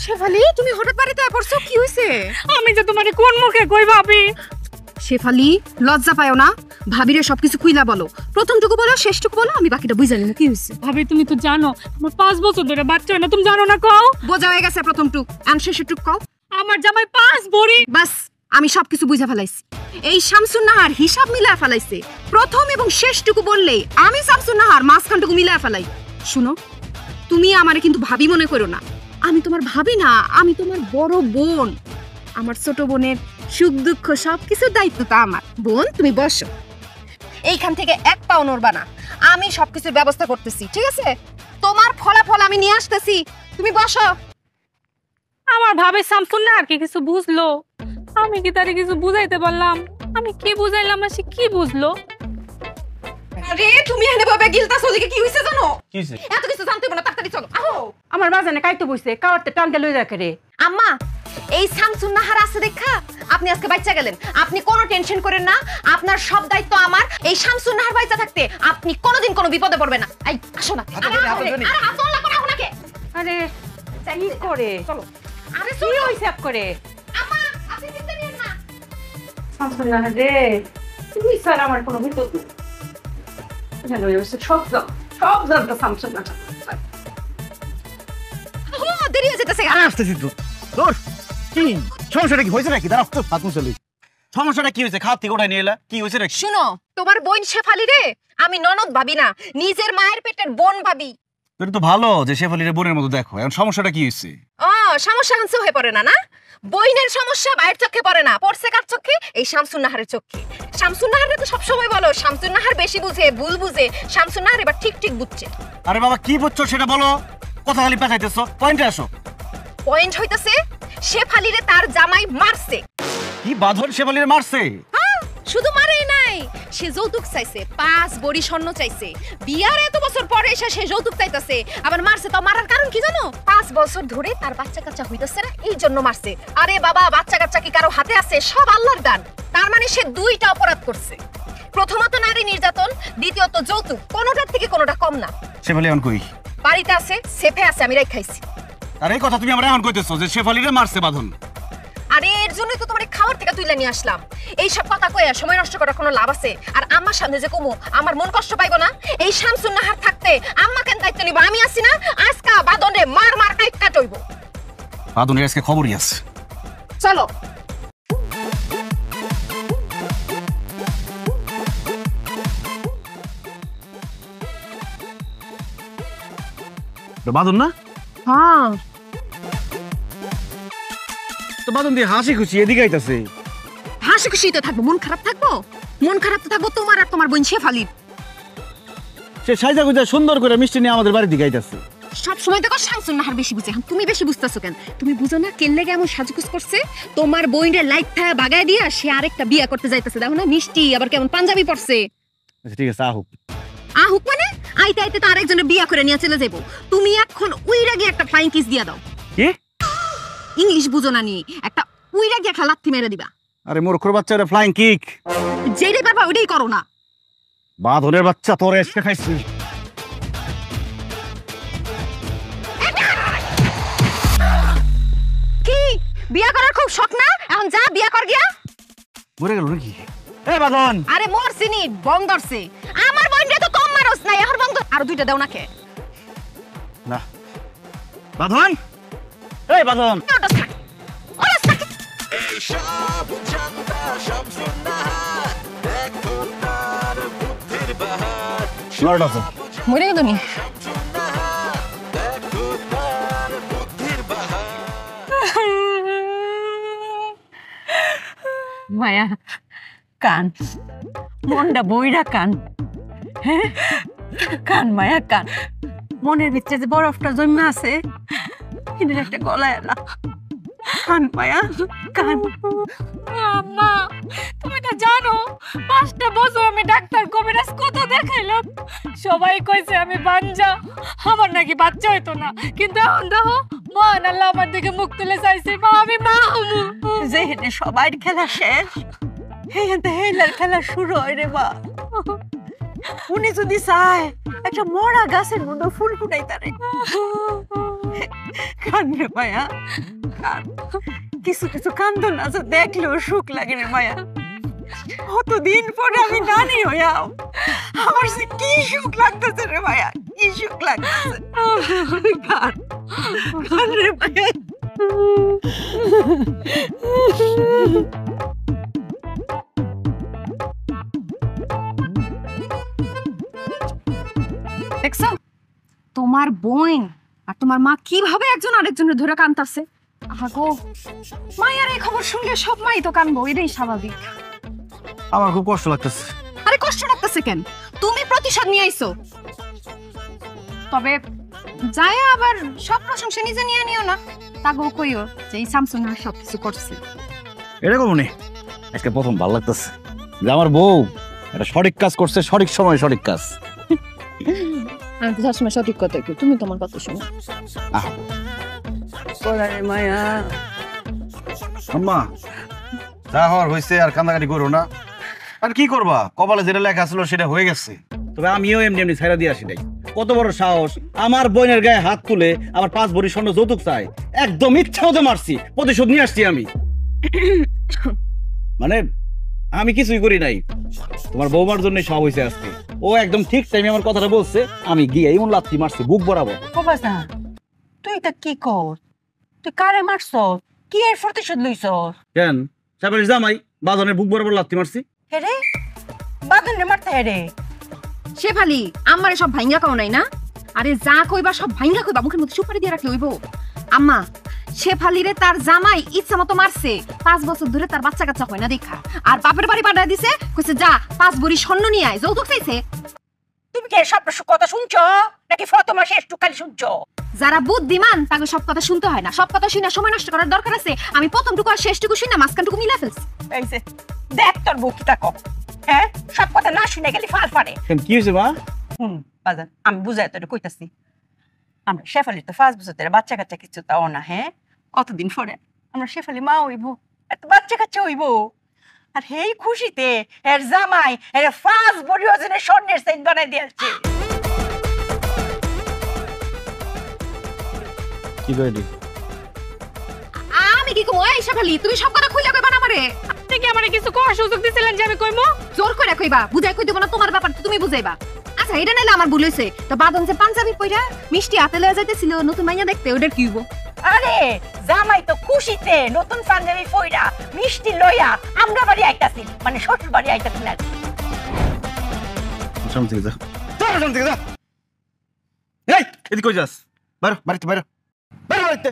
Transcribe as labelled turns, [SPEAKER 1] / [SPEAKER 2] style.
[SPEAKER 1] শেফালি তুমি হঠাৎ বাড়িতে পড়ছো কি হইছে?
[SPEAKER 2] আমি যে তোমারে কোন মুখে কই ভাবি?
[SPEAKER 1] শেফালি লজ্জা পায়ও না? ভাবিরে সবকিছু খুইলা বলো, প্রথমটুকু বলো শেষটুকু বলো, আমি বাকিটা বুঝা নিব কি হইছে।
[SPEAKER 2] ভাবি তুমি তো জানো আমার 5 বছর ধরে বাচ্চা হয় না, তুমি জানো না? কও।
[SPEAKER 1] বোঝা হয়ে গেছে প্রথমটুক, আর শেষটুক কও।
[SPEAKER 2] আমার জামাই 5 ভরি।
[SPEAKER 1] বাস আমি সবকিছু বুঝা ফেলাইছি। এই শামসুন নাহার হিসাব মিলায় ফেলাইছে। প্রথম এবং শেষটুকু বললেই আমি শামসুন নাহার মাঝখানটুকু মিলায় ফেলাই। শুনো, তুমি আমারে কিন্তু ভাবি মনে করো না। আমি তোমার ভাবি না, আমি তোমার বড় বোন। আমার ছোট বোনের সুখ দুঃখ সবকিছুর দায়িত্ব তো আমার। বোন তুমি বসো, এইখান থেকে এক পাও নড়বা না, আমি সবকিছুর ব্যবস্থা করতেছি, ঠিক আছে? তোমার ফলাফল আমি নিয়ে আসতেছি, তুমি বসো।
[SPEAKER 2] আমার ভাবে শামসুন না আর কি কিছু বুঝলো? আমি কি তারে কিছু বুঝাইতে পারলাম? আমি কি বুঝাইলাম আর সে কি বুঝলো?
[SPEAKER 1] আরে তুমি এনে বাবা গিলতাছো, ওদিকে কি হইছে জানো?
[SPEAKER 3] কি হইছে?
[SPEAKER 1] এত কিছু জানতে হবে না, তাড়াতাড়ি চলো। আহো,
[SPEAKER 4] আমার বাজানে কাইতে বইছে, কাওয়ারতে টানতে লই রাখে রে।
[SPEAKER 1] আম্মা এই শামসুন নাহার আছে দেখা আপনি আজকে বাচ্চা গেলেন। আপনি কোনো টেনশন করেন না, আপনার সব দায়িত্ব আমার। এই শামসুন নাহার বাচ্চা থাকতে আপনি কোনোদিন কোনো বিপদে পড়বেন না। এই আসো না, আরে হাত ধরলা করে আহো নাকে।
[SPEAKER 4] আরে কি করে?
[SPEAKER 1] চলো। আরে
[SPEAKER 4] কি
[SPEAKER 1] চলো
[SPEAKER 4] হইছে আপ করে?
[SPEAKER 1] আম্মা, আপনি চিন্তা নিয়েন না।
[SPEAKER 4] শামসুন নাহার রে, তুই স্যার আমার কোনো বিপদ নেই। জানো হইছে সব জানতো শামসুন নাহার।
[SPEAKER 1] ও দেরি হয়ে যেতেছে।
[SPEAKER 3] আরে আসতেছি তো। দূর। কি সমস্যাটা কি হইছে নাকি? দাঁড়াও তো, হাত মুছলি। সমস্যাটা কি হইছে? খাওয়া থেকে উঠাই নিয়ে এলা, কি হইছে নাকি?
[SPEAKER 1] শুনো, তোমার বোন শেফালি রে আমি ননদ ভাবি না, নিজের মায়ের পেটের বোন ভাবি।
[SPEAKER 3] তোর তো ভালো যে শেফালির বোনের মতো দেখো। এখন সমস্যাটা কি হইছে?
[SPEAKER 1] ও সমস্যা হানসে হয়ে পড়ে না না? বইনের সমস্যা বাইরের চোখে পড়ে না, পড়ছে কার চোখে? এই শামসুন নাহারের চোখে। শামসুন নাহারে তো সবসময় বলো শামসুন নাহার বেশি বুঝে, ভুল বুঝে। শামসুন নাহার এবার ঠিক ঠিক বুঝছে।
[SPEAKER 3] আরে বাবা কি বুঝছো সেটা বলো, কথা খালি পেঁচাইতেছো, পয়েন্টে আসো।
[SPEAKER 1] পয়েন্ট হইতাছে শেফালিরে তার জামাই মারছে।
[SPEAKER 3] কি বাঁধন শেফালির মারছে?
[SPEAKER 1] হ্যাঁ, শুধু মারেই নাই, সে যৌতুক চাইছে, 5 ভরি স্বর্ণ চাইছে। বিয়ার এত বছর পরে এসে সে যৌতুক চাইতাছে, আবার মারছে। তো মারার কারণ কি জানো? 5 বছর ধরে তার বাচ্চা কাচ্চা হইতাছে না, এই জন্য মারছে। আরে বাবা, বাচ্চা কাচ্চা কি কারো হাতে আছে? সব আল্লাহর দান। তার মানে সে 2টা অপরাধ করছে। প্রথমত নারী নির্যাতন, দ্বিতীয়ত যৌতুক। কোনোটার থেকে কোনোটা কম না।
[SPEAKER 3] শেফালি এখন কই?
[SPEAKER 1] বাড়িতে আছে, সেফে আছে, আমি রাখাইছি।
[SPEAKER 3] আর এই কথা তুমি আমরা এখন কইতেছো যে শেফালিরে মারছে বাঁধন?
[SPEAKER 1] আরে এর জন্যই তো তোমার খাওয়ার থেকে তুইলা নিয়ে আসলাম। এই সব কথা কইয়া সময় নষ্ট করার কোনো লাভ আছে? আর আমার সামনে যে কমু, আমার মন কষ্ট পাইবো না? এই শামসুন নাহার থাকতে আম্মা কেন দায়িত্ব নিব? আমি আছি না? আজকা বাদনে মার মার কাইট কাটইব।
[SPEAKER 3] বাঁধনের আজকে খবরই আছে।
[SPEAKER 1] চলো।
[SPEAKER 3] বাঁধন না?
[SPEAKER 1] হ্যাঁ,
[SPEAKER 3] তো বাঁধন দিয়ে হাসি খুশি এদিকে আইতাছে।
[SPEAKER 1] হাসি খুশি তো থাকবো, মন খারাপ থাকবো? মন খারাপ তো থাকবো তোমার আর তোমার বোন শেফালির।
[SPEAKER 3] সে সাইজা গুজা সুন্দর করে মিষ্টি নিয়ে আমাদের বাড়ির দিকে আইতাছে।
[SPEAKER 1] সব সময় দেখো শামসুন নাহার বেশি বুঝে। তুমি বেশি বুঝতেছো কেন? তুমি বুঝো না কেন লেগে এমন সাজুগুজ করছে? তোমার বোনের লাইফ থাকা বাগায় দিয়া সে আরেকটা বিয়ে করতে যাইতেছে। দেখো না মিষ্টি আবার কেমন পাঞ্জাবি পরছে।
[SPEAKER 3] আচ্ছা ঠিক আছে, আহুক।
[SPEAKER 1] আহুক মানে আইতে আইতে তো আরেকজনের বিয়ে করে নিয়ে চলে যাবো। তুমি এখন উইরা গিয়ে একটা ফ্লাইং কিস দিয়া দাও।
[SPEAKER 3] কি?
[SPEAKER 1] ইংলিশ বুঝো না নি, একটা উইরা গিয়ে একটা লাথি মেরে দিবা।
[SPEAKER 3] আরে মূর্খর বাচ্চারে ফ্লাইং কিক?
[SPEAKER 1] যেটাই পারবা ওইটাই করো না।
[SPEAKER 3] বাঁধনের বাচ্চা তোর এসে খাইছি।
[SPEAKER 1] কি বিয়ে করার খুব শখ না? এখন যা বিয়ে কর গিয়া।
[SPEAKER 3] মরে গেল নাকি? এ বাঁধন!
[SPEAKER 1] আরে মরছিনি, বং ধরছে। আমার বোনরে তো কম মারস না, এখন বং ধর। আর 2টা দাও না কে?
[SPEAKER 3] না বাঁধন, এই বাঁধন!
[SPEAKER 1] ওটা থাক, ওটা থাক। মরে গেল নি?
[SPEAKER 4] মায়া কান, মনটা বইরা কান। হ্যাঁ কান মায়া কান। মনের ভিতরে যে বরফটা জমে আছে এটার একটা গলায় এলা। কান মায়া কান।
[SPEAKER 2] আম্মা তুমি তো জানো 5টা বছর আমি ডাক্তার কবিরাজ কত দেখাইলাম, সবাই কইছে আমি বাঞ্জা, আমার নাকি বাচ্চা হইতো না। কিন্তু এখন দেখো মহান আল্লাহ আমার দিকে মুখ তুলে চাইছে, মা আমি মা হবো।
[SPEAKER 4] যেহেতু সবাই খেলা শেষ, হেহেতে হেলার খেলা শুরু হয় রে মা। উনি যদি চায় একটা মরা গাছের মধ্যে ফুল ফুটাই তারে। কান রে মায়া কান। কিছু কিছু কান্দন আছে দেখলেও সুখ লাগে রে মায়া। কতদিন পরে আমি নানি হইয়াও, আমার সে কি সুখ লাগতেছে রে মায়া, কি সুখ লাগতেছে। কান কান রে মায়া।
[SPEAKER 1] দেখছো তোমার বোন আর তোমার মা কিভাবে একজন আরেকজনের ধরে কান্তাছে। আগো মায়ের এই খবর শুনলে সব মাই তো কানবো, এটাই স্বাভাবিক।
[SPEAKER 3] আমার খুব কষ্ট লাগতেছে।
[SPEAKER 1] আরে কষ্ট লাগতেছে কেন? তুমি প্রতিশোধ নিয়ে আইছো। তবে যায় আবার সব প্রশংসা নিজে নিয়ে নিও না। তাগো কইও যে এই শামসুন আর সবকিছু করছে।
[SPEAKER 3] এটা কমনে আজকে প্রথম ভালো লাগতেছে যে আমার বউ একটা সঠিক কাজ করছে, সঠিক সময় সঠিক কাজ।
[SPEAKER 1] আমি তো সবসময় সঠিক কথা কই, তুমি তোমার কথা শোনো।
[SPEAKER 4] বলা রে মায়া।
[SPEAKER 3] আম্মা যা হওয়ার হয়েছে, আর কান্দাকাটি করো না। আর কি করবা, কপালে যেটা লেখা ছিল সেটা হয়ে গেছে। তবে আমিও এমনি এমনি ছাইরা দিয়ে আসি নাই। কত বড় সাহস, আমার বোনের গায়ে হাত তুলে আবার 5 ভরি স্বর্ণ যৌতুক চাই। একদম ইচ্ছা মতো মারছি, প্রতিশোধ নিয়ে আসছি আমি। মানে আমি কিছুই করি নাই, তোমার বৌমার জন্য সব হয়েছে আজকে। ও একদম ঠিক টাইমে আমার কথাটা বলছে, আমি গিয়ে এমন লাথি মারছি বুক বরাবর।
[SPEAKER 4] ও বাসা, তুই এটা কি কর? তুই কারে মারছ? কি এর প্রতিশোধ লইছ?
[SPEAKER 3] কেন সাবের জামাই বাদনের বুক বরাবর লাথি মারছি।
[SPEAKER 4] হেরে বাদন রে মারতে হেরে।
[SPEAKER 1] শেফালি আমারে সব ভাঙ্গা কও নাই না? আরে যা কইবা সব ভাঙ্গা কইবা, মুখের মধ্যে সুপারি দিয়ে রাখলে হইব। আম্মা শেফালিরে তার জামাই ইচ্ছা মতো মারছে, 5 বছর ধরে তার বাচ্চা কাচ্চা হয় না দেখা। আর বাপের বাড়ি পাঠায় দিছে, কইছে যা 5 ভরি স্বর্ণ নিয়ে আয়, যৌতুক চাইছে।
[SPEAKER 4] তুমি কি সব কথা শুনছো নাকি ফতমা শেষ টুকালি শুনছো?
[SPEAKER 1] যারা বুদ্ধিমান তাকে সব কথা শুনতে হয় না। সব কথা শুনে সময় নষ্ট করার দরকার আছে? আমি প্রথমটুকু আর শেষটুকু শুনে মাঝখানটুকু মিলা ফেলছি।
[SPEAKER 4] এই যে দেখ তোর বউ কি তাকো, হ্যাঁ সব কথা না শুনে গেলি ফাল ফারে।
[SPEAKER 3] কেন কি হয়েছে মা?
[SPEAKER 4] বাজান আমি বুঝাই তোর কইতাছি, আমরা শেফালির তো 5 বছর ধরে বাচ্চা কাচ্চা কিছু তাও না, হ্যাঁ কতদিন পরে আমরা শেফালি মা হইব, এত বাচ্চা কাচ্চা হইব। আর হেই খুশিতে এর জামাই এর 5 ভরি ওজনের স্বর্ণের চেইন বানাই দিয়েছে।
[SPEAKER 3] কি কইলি?
[SPEAKER 1] আমি কি কই? এই শেফালি তুমি সব কথা কইলা কইবা না আমারে?
[SPEAKER 2] আপনি কি আমারে কিছু করার সুযোগ দিছিলেন যে আমি কইমু?
[SPEAKER 1] জোর করে কইবা, বুঝাই কই দেব না, তোমার ব্যাপার তো তুমি বুঝাইবা। আচ্ছা এটা নাইলে আমার ভুল হইছে। তো বাদন যে পাঞ্জাবি পইরা মিষ্টি হাতে লয়ে যাইতেছিল নতুন মাইয়া দেখতে, ওটার কি হইব?
[SPEAKER 4] আরে জামাই তো খুশিতে নতুন পাঞ্জাবি পইরা মিষ্টি লইয়া আমরা বাড়ি আইতাছি, মানে শ্বশুর বাড়ি আইতাছি না।
[SPEAKER 3] সামনে থেকে যা, সামনে থেকে যা। এই এদিকে কই যাস? বাইরে বাড়িতে বাইরে বাইরে বাড়িতে।